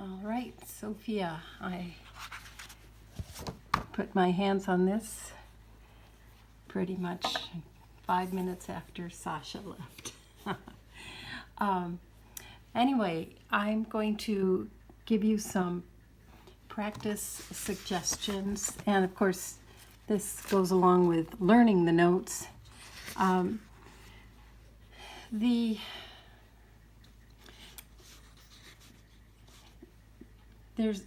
All right, Sophia, I put my hands on this pretty much 5 minutes after Sasha left. Anyway, I'm going to give you some practice suggestions, and of course this goes along with learning the notes.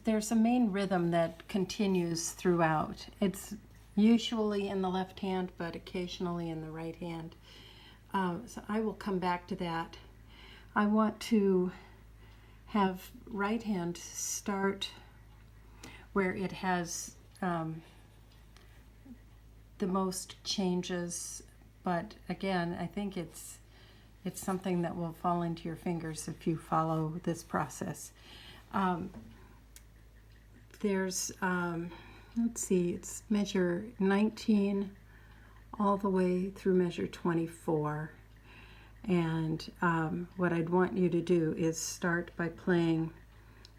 There's a main rhythm that continues throughout. It's usually in the left hand, but occasionally in the right hand. So I will come back to that. I want to have right hand start where it has the most changes, but again, I think it's something that will fall into your fingers if you follow this process. There's, let's see, it's measure 19 all the way through measure 24. And what I'd want you to do is start by playing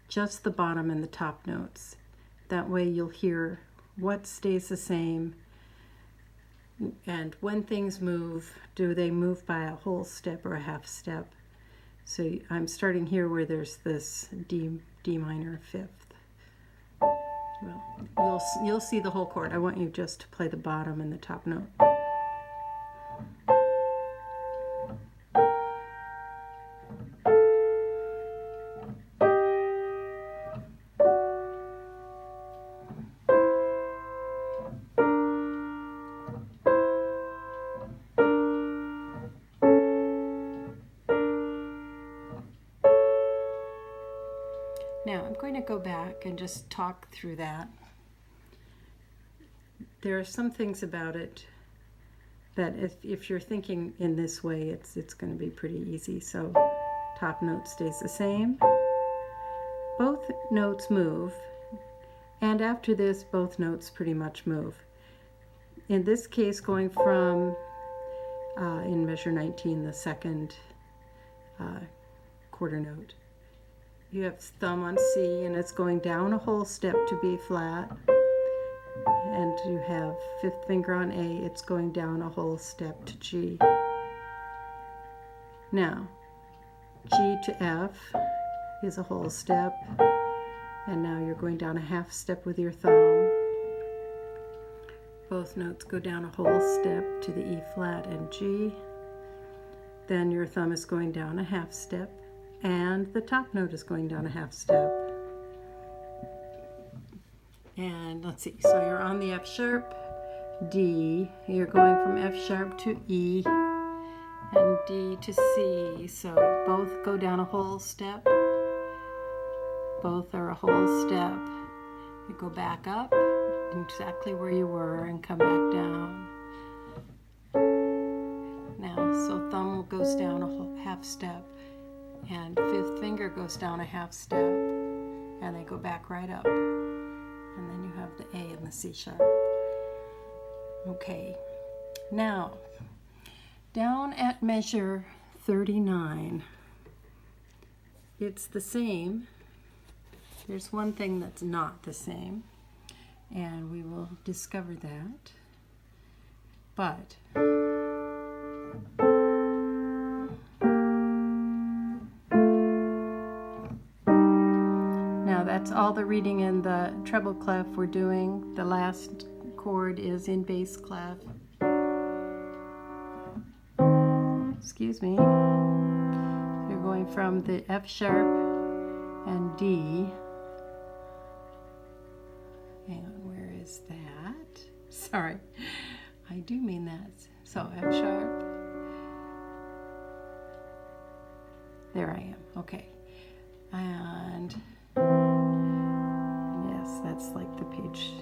just the bottom and the top notes. That way you'll hear what stays the same, and when things move, do they move by a whole step or a half step? So I'm starting here where there's this D minor fifth. Well, you'll see the whole chord. I want you just to play the bottom and the top note. Now I'm going to go back and just talk through that. There are some things about it that if you're thinking in this way, it's going to be pretty easy. So top note stays the same. Both notes move, and after this, both notes pretty much move. In this case, going from, in measure 19, the second quarter note. You have thumb on C, and it's going down a whole step to B flat. And you have fifth finger on A, it's going down a whole step to G. Now, G to F is a whole step, and now you're going down a half step with your thumb. Both notes go down a whole step to the E flat and G. Then your thumb is going down a half step, and the top note is going down a half step. And let's see, so you're on the F sharp, D, you're going from F sharp to E, and D to C, so both go down a whole step, both are a whole step. You go back up, exactly where you were, and come back down. Now, so thumb goes down a whole half step, and fifth finger goes down a half step, and they go back right up. And then you have the A and the C sharp. Okay, now down at measure 39, it's the same. There's one thing that's not the same, and we will discover that. But that's all the reading in the treble clef we're doing. The last chord is in bass clef. Excuse me. You're going from the F sharp and D. Hang on, where is that? Sorry, I do mean that. So F sharp. There I am. Okay. And yes, that's like the page.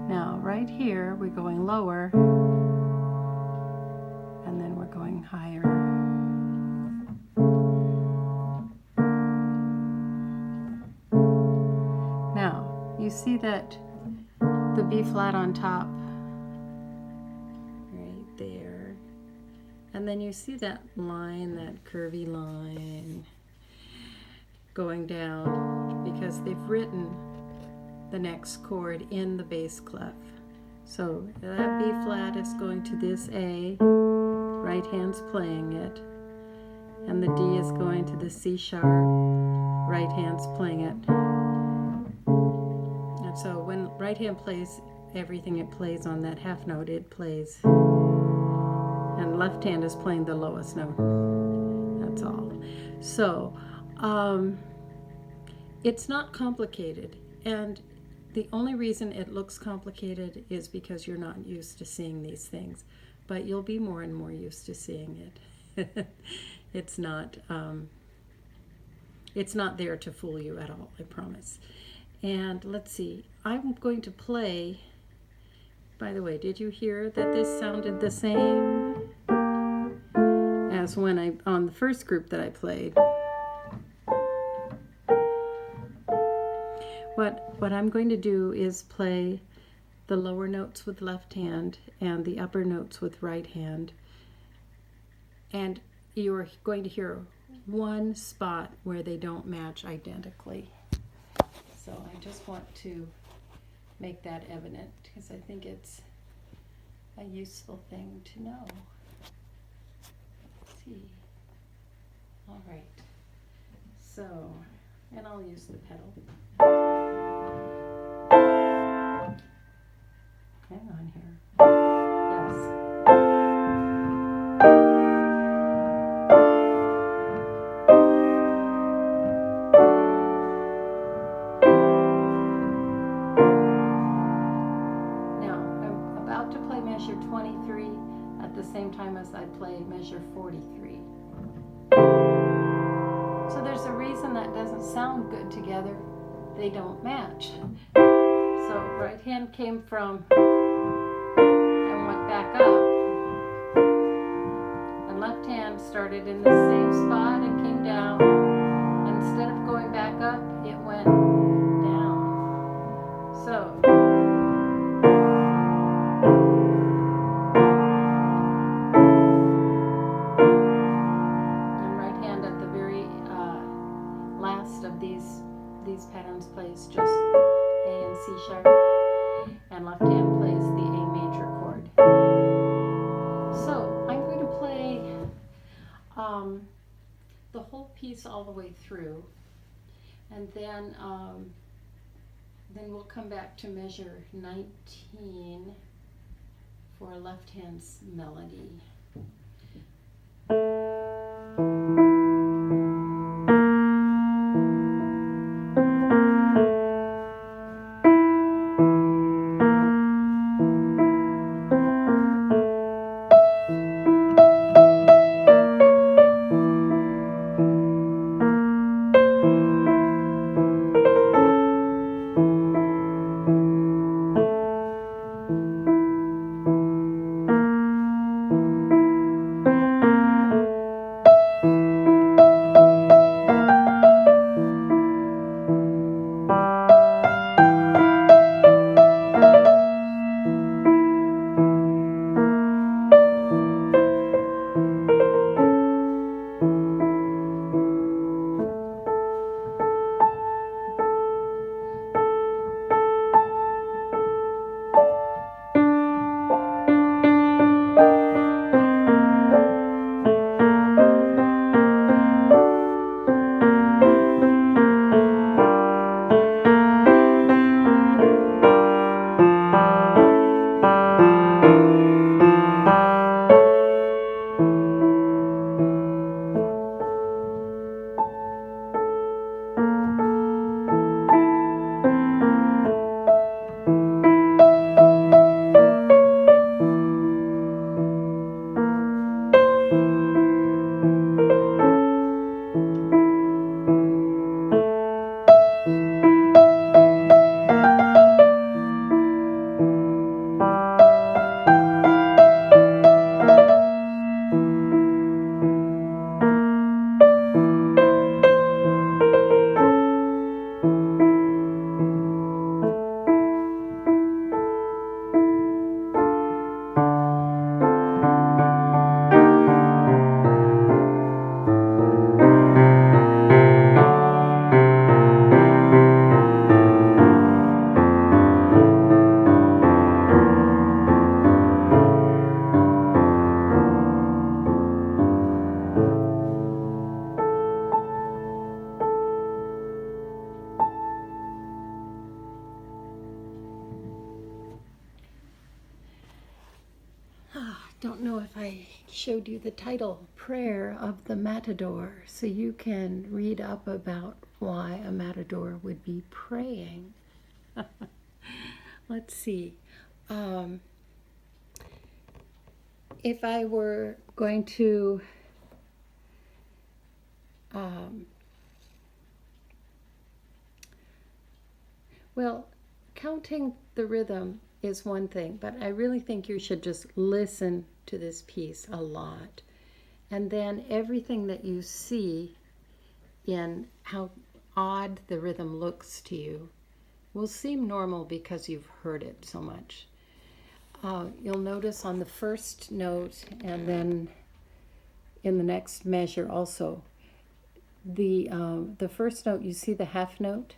Now, right here, we're going lower, and then we're going higher. Now, you see that the B flat on top, right there, and then you see that line, that curvy line. going down because they've written the next chord in the bass clef. So that B flat is going to this A, right hand's playing it, and the D is going to the C sharp, right hand's playing it. And so when right hand plays everything it plays on that half note, it plays, and left hand is playing the lowest note. That's all. So it's not complicated, and the only reason it looks complicated is because you're not used to seeing these things, but you'll be more and more used to seeing it. It's not there to fool you at all, I promise. And let's see, I'm going to play, by the way, did you hear that this sounded the same as when on the first group that I played? What I'm going to do is play the lower notes with left hand and the upper notes with right hand. And you're going to hear one spot where they don't match identically. So I just want to make that evident because I think it's a useful thing to know. Let's see. All right. So, and I'll use the pedal. Hang on here. Yes. Now, I'm about to play measure 23 at the same time as I play measure 43. So there's a reason that doesn't sound good together. They don't match. So right hand came from and went back up, and left hand started in the same spot and came down, and instead of going back up, it went down. So and right hand at the very last of these patterns plays just A and C sharp, and left hand plays the A major chord. So I'm going to play the whole piece all the way through, and then we'll come back to measure 19 for left hand's melody. I showed you the title, Prayer of the Matador, so you can read up about why a matador would be praying. Let's see. If I were going to well, counting the rhythm is one thing, but I really think you should just listen to this piece a lot. And then everything that you see in how odd the rhythm looks to you will seem normal because you've heard it so much. You'll notice on the first note and then in the next measure also, the first note, you see the half note?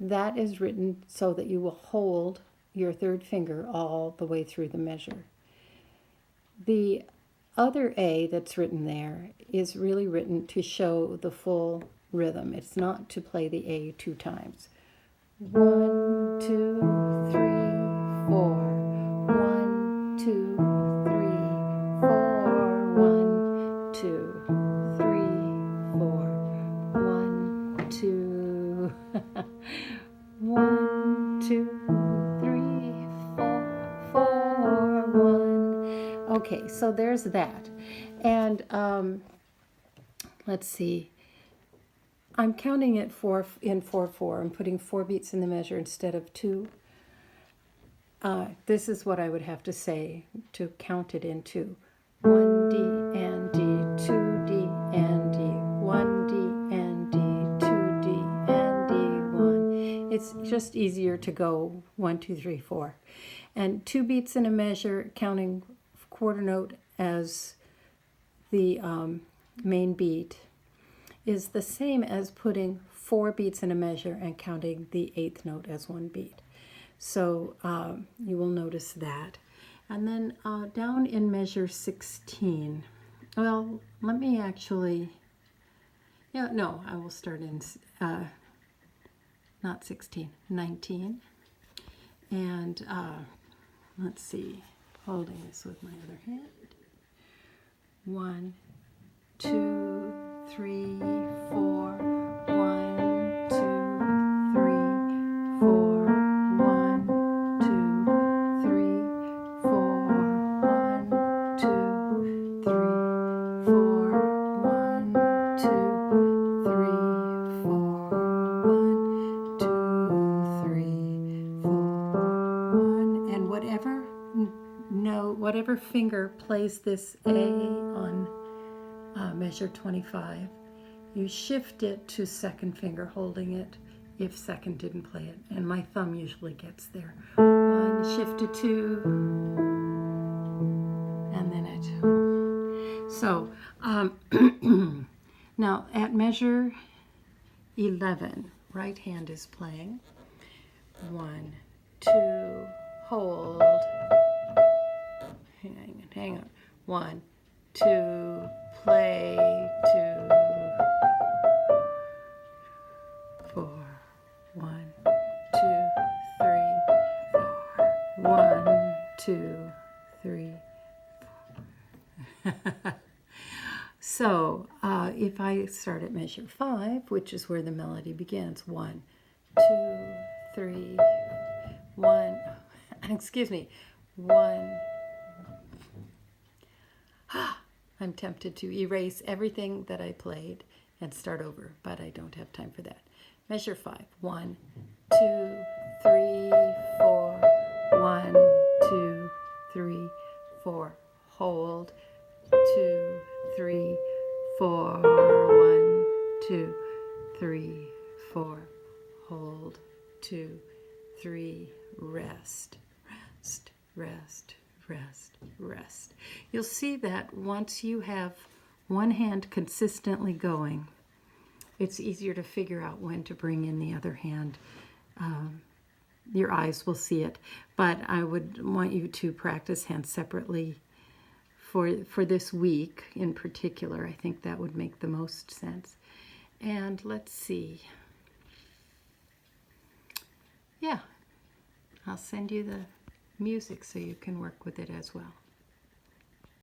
That is written so that you will hold your third finger all the way through the measure. The other A that's written there is really written to show the full rhythm. It's not to play the A 2 times. 1, 2, 3, 4. 1, 2, 3, 4. 1, 2, 3, 4. 1, 2. 1, 2, 3, 4, 1. Okay, so there's that. And let's see. I'm counting it in 4/4. I'm putting 4 beats in the measure instead of 2. This is what I would have to say to count it in 2. 1 D and D, 2 D and D, 1 D and D, 2 D and D, 1. It's just easier to go 1, 2, 3, 4. And 2 beats in a measure, counting quarter note as the main beat, is the same as putting 4 beats in a measure and counting the 8th note as 1 beat. So you will notice that. And then down in measure 16, well, let me actually, I will start in, not 16, 19. And let's see, holding this with my other hand. 1, 2, 3, 4. 1, 2, 3, 4. 1, 2, 3, 4. 1, 2, 3, 4. 1, 2, 3, 4. 1, 2, 3, 4. 1. And whatever finger plays this A on measure 25, you shift it to second finger, holding it if second didn't play it. And my thumb usually gets there. 1, shift to 2, and then it. So now at measure 11, right hand is playing. 1, 2, hold. Hang on. 1, 2, play, 2, 4. 1, 2, 3, 4. 1, 2, 3, 4. So if I start at measure 5, which is where the melody begins, 1, 2, 3, 1. Excuse me. 1. I'm tempted to erase everything that I played and start over, but I don't have time for that. Measure 5. 1, 2, 3, 4. 1, 2, 3, 4. Hold. 2, 3, 4. 1, 2, 3, 4. Hold. 2, 3. Rest. Rest. Rest. Rest, rest. You'll see that once you have one hand consistently going, it's easier to figure out when to bring in the other hand. Your eyes will see it, but I would want you to practice hands separately for this week in particular. I think that would make the most sense. And let's see. Yeah, I'll send you the music so you can work with it as well.